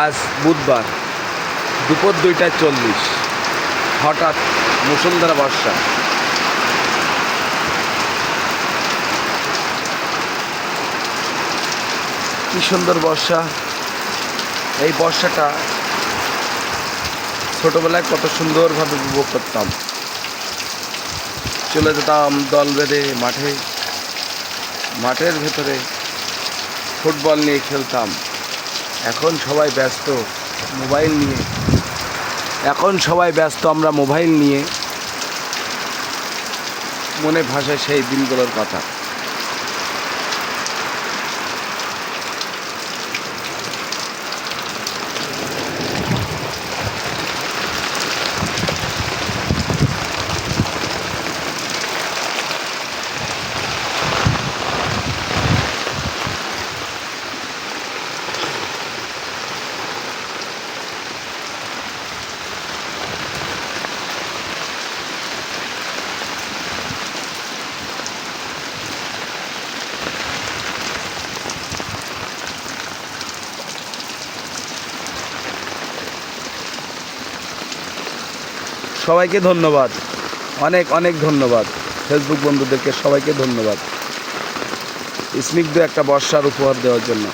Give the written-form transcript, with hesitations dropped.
আজ বুধবার দুপুর 2টা 40 হঠাৎ মুষলধারে বর্ষা। কি সুন্দর বর্ষা! এই বর্ষাটা ছোটবেলায় কত সুন্দরভাবে উপভোগ করতাম। চলে যেতাম দল বেঁধে মাঠের ভেতরে ফুটবল নিয়ে খেলতাম। এখন সবাই ব্যস্ত মোবাইল নিয়ে। আমরা মোবাইল নিয়ে। মনে ভাসে সেই দিনগুলোর কথা। সবাইকে ধন্যবাদ, অনেক অনেক ধন্যবাদ। ফেসবুক বন্ধুদেরকে সবাইকে ধন্যবাদ স্নিগ্ধ একটা বর্ষার উপহার দেওয়ার জন্য।